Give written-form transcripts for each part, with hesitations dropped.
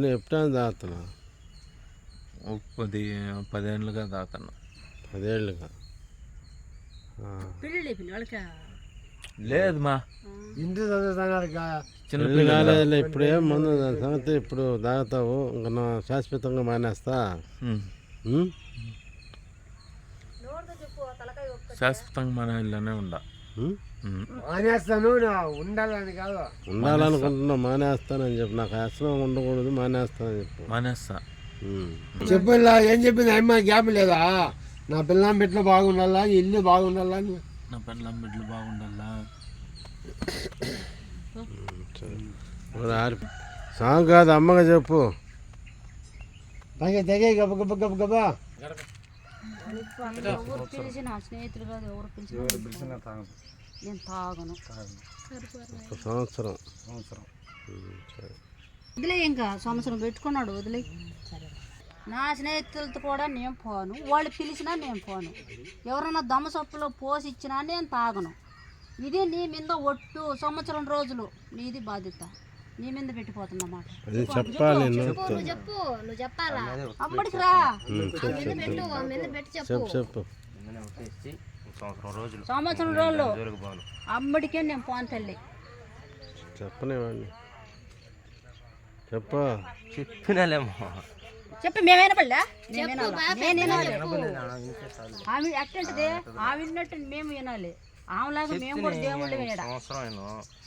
ఎప్పుడైనా తాగుతున్నా 10 ఏళ్ళుగా తాగుతున్నా. 10 ఏళ్ళుగా లేదు మా ఇంటి చదువుతున్నారు చిన్న కాలేజీలో ఇప్పుడు ఏం మందు సంగతి ఇప్పుడు తాగుతావు ఇంకా నా శాశ్వతంగా మానేస్తా. శాశ్వతంగా మన ఇళ్ళనే మానేస్తాను ఉండాలని కాదు, ఉండాలనుకుంటున్నా మానేస్తానని చెప్పు. నాకు అసలు ఉండకూడదు, మానేస్తానని చెప్పు. మానేస్తా. చెప్పు ఏం చెప్పింది అమ్మ గ్యాప్ లేదా? నా పిల్లం బిడ్డలు బాగుండాలా, ఇల్లు బాగుండాలా, నా పిల్లం బిడ్డలు బాగుండాలా. సాంగ్ కాదు అమ్మగా చెప్పు. తెగే గబ గబ గబ గబా. ఎవరు పిలిచిన స్నేహితులు కాదు, ఎవరు పిలిచిన నేను తాగను. సంవత్సరం వదిలే, ఇంకా సంవత్సరం పెట్టుకున్నాడు వదిలే. నా స్నేహితులతో కూడా నేను పోను, వాళ్ళు పిలిచినా నేను పోను. ఎవరైనా దమసొప్పులో పోసి ఇచ్చినా నేను తాగను. ఇది నీ మీద ఒట్టు, సంవత్సరం రోజులు నీది బాధ్యత, నీ మీద పెట్టిపోతున్నమాట. చెప్పాలి, అమ్మడికి రా, చెప్పు. సంవత్సరం రోజులు అమ్మడికే నేను పోను తల్లి. చెప్పనివ్వండి, చెప్పినాలేమో. చెప్పి మేమైనా పడలే, ఆమె అట్టంటిది ఆమె విన్నట్టు మేము వినాలి. ఆమెలాగా మేము కూడా దేవుళ్ళు వినడా.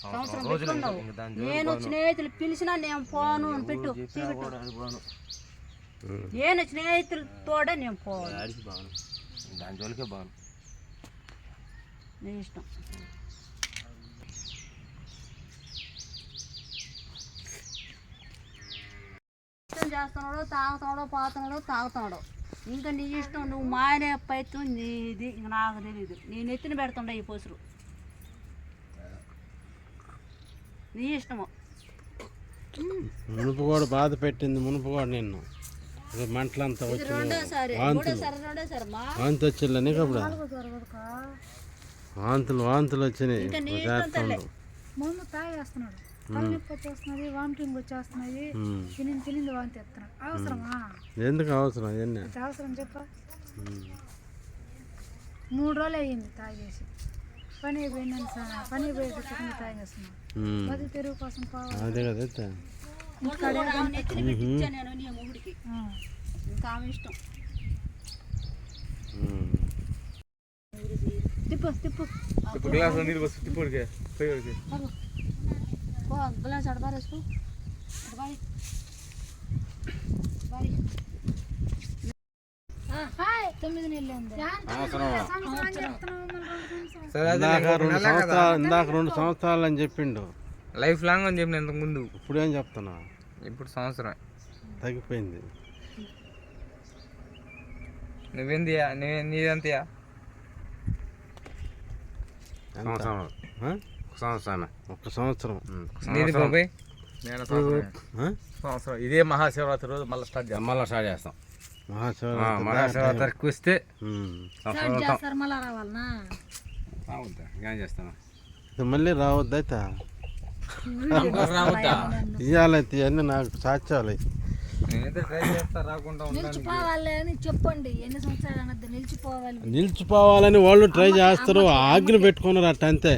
సంవత్సరం పెట్టుకున్నావు. నేను స్నేహితులు పిలిచినా నేను పోను అని పెట్టు. నేను స్నేహితులతోడే నేను పోను, నీ ఇష్టం. చేస్తున్నాడు, తాగుతున్నాడు, పోతున్నాడు, తాగుతున్నాడు. ఇంకా నీ ఇష్టం, నువ్వు మాయనే పైత్యం నీది. ఇంక నాకు తెలీదు, నేను ఎత్తిన పెడుతుండే ఈ పొసురు. నీ ఇష్టము. మునుపు కూడా బాధ పెట్టింది, మునుపు కూడా నిన్ను మంటలంతా వచ్చి వాంతి వచ్చిందా నీకు? అప్పుడు వాంతులు వచ్చినాయి. ముందు తాగేస్తున్నాడు, తలనొప్పి వచ్చేస్తున్నది, వామిటింగ్ వచ్చేస్తున్నాయి, తినింది వాంతి ఎత్తున్నాడు. అవసరమా? ఎందుకు అవసరం? అవసరం చెప్ప. 3 రోజులు అయ్యింది తాగేసి. పని అయిపోయిందని పని అయిపోయేటట్టుకుని తాగేస్తున్నాడు. మధ్య తెరువు కోసం అదే కదా. తిప్పు గ్లాస్ నీళ్ళు పోసి తిప్పు. గ్లాస్ అడబారేసుకో. ఇందాక 2 సంవత్సరాలు అని చెప్పిండు. లైఫ్ లాంగ్ అని చెప్పిన ఇంతకు ముందు. ఇప్పుడు ఏం చెప్తున్నా? ఇప్పుడు సంవత్సరం తగ్గిపోయింది. నువ్వేందియా? నీదంతయా? ఒక సంవత్సరం. సంవత్సరం. ఇదే మహాశివరాత్రి రోజు మళ్ళీ స్టార్ట్ చేస్తాం. మహాశివరాత్రికి వస్తే మళ్ళీ రావద్దు. అయితే ఇవ్వాలైతే ఇవన్నీ నాకు సాధ్యాలు. చెప్పండి, ఎన్ని సంవత్సరాలు నిలిచిపోవాలని వాళ్ళు ట్రై చేస్తారు, ఆజ్ఞ పెట్టుకున్నారు అట్ట అంతే.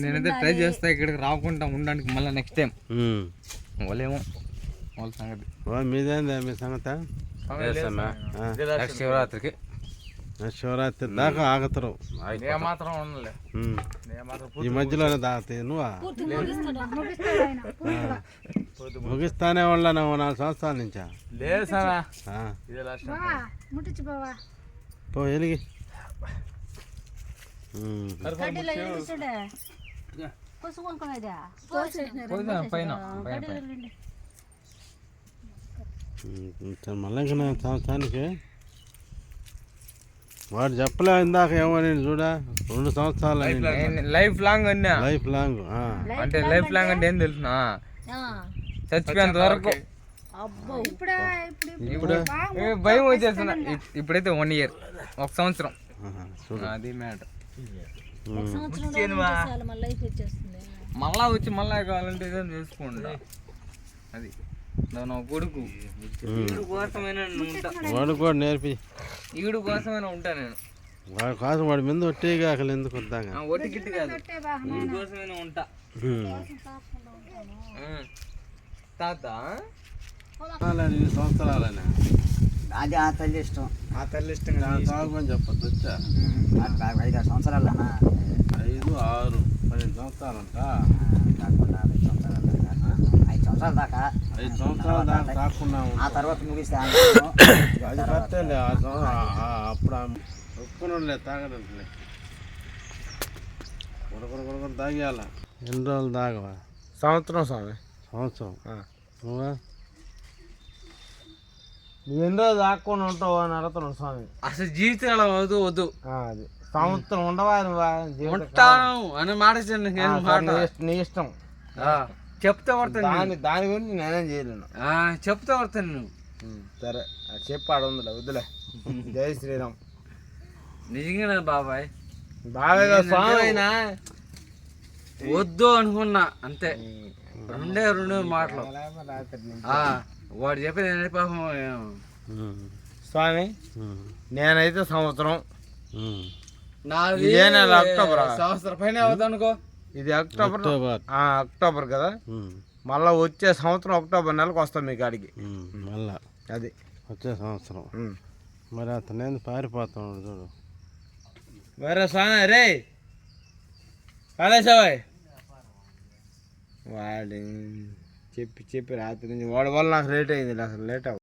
నేనైతే ట్రై చేస్తా ఇక్కడికి రాకుండా ఉండడానికి. మళ్ళీ నెక్స్ట్ టైం వాళ్ళేమో వాళ్ళ సంగతి. మీదేందా మీ సంగతి? శివరాత్రికి శివరాత్రి దాకా ఆగుతారు. మాత్రం ఉండలే, ఈ మధ్యలోనే తాగుతాయి. నువ్వా ముగిస్తానే వాళ్ళ 4 సంవత్సరాల నుంచా? లేదు సార్, పో ఎలిగి. మళ్ళీ ఇంకా సంవత్సరానికి వాడు చెప్పలే ఇందాక ఏమో. నేను చూడా 2 సంవత్సరాలు లైఫ్ లాంగ్ అన్నా. లైఫ్ లాంగ్ అంటే లైఫ్ లాంగ్ అంటే ఏం తెలుసునా? చచ్చిపోయేంత వరకు. ఇప్పుడు భయం వచ్చేస్తున్నా. ఇప్పుడైతే 1 year, 1 సంవత్సరం. అది మ్యాటర్. మళ్ళా వచ్చి మళ్ళా కావాలంటే ఏదైనా చేసుకోండి. అది నా కొడుకు ఈడు కోసమైనా నేను ఉంటా, వాడు కూడా నేర్పి ఈడు కోసమైనా ఉంటా నేను. వాడి కోసం వాడి మీద ఒట్టేగా అసలు ఎందుకు వద్దాగా ఒట్టి గిట్టి కాదు, ఈడు కోసమైనా ఉంటా. తాత 2 సంవత్సరాలనే అది ఆ తల్లి ఇష్టం. ఆ తల్లి ఇష్టంగా సాగుని చెప్పొద్దు వచ్చా 5-6 సంవత్సరాలన్నా 5, 6, 10 సంవత్సరాలంట. కాకుండా 5 సంవత్సరాల దాకా 5 సంవత్సరాల దాకా కాకుండా ఆ తర్వాత ముగిస్తే అది కట్టేలే అప్పుడు ఒప్పుకున్నాడులే తాగడంలే కొడుకు తాగేయాల. ఎన్ని రోజులు తాగవా? సంవత్సరం స్వామి. సంవత్సరం. నువ్వా? నువ్వు ఎన్ని రోజులు దాక్కొని ఉంటావు అని అడుగుతున్నాడు స్వామి. అసలు జీవితంలో వద్దు అది సంవత్సరం ఉండవా ఉంటాను అని మాట నీ ఇష్టం. చెప్తా పడతాను, దాని గురించి నేనేం చేయలేను. చెప్తా పడతాను నువ్వు. సరే చెప్పాడు ఉందిలే వద్దులే. జై శ్రీరామ్. నిజంగానే బాబాయ్, బాగా స్వామి వద్దు అనుకున్నా అంతే. రెండే మాటలు. వాడు చెప్పేది పాపం. స్వామి నేనైతే సంవత్సరం. నాది ఇదే నెల అక్టోబర్. సంవత్సరం పైన అవుతా అనుకో. ఇది అక్టోబర్ కదా. మళ్ళా వచ్చే సంవత్సరం అక్టోబర్ నెలకు వస్తాం మీ కాడికి మళ్ళా. అది వచ్చే సంవత్సరం. మరి అతను పారిపోతున్నాడు చూడు. వేరే స్వామి రే కాళేశ్వరాయ్ వాడి చెప్పి రాత్రి నుంచి వాడి వల్ల నాకు లేట్ అయింది. అసలు లేట్ అవ్వ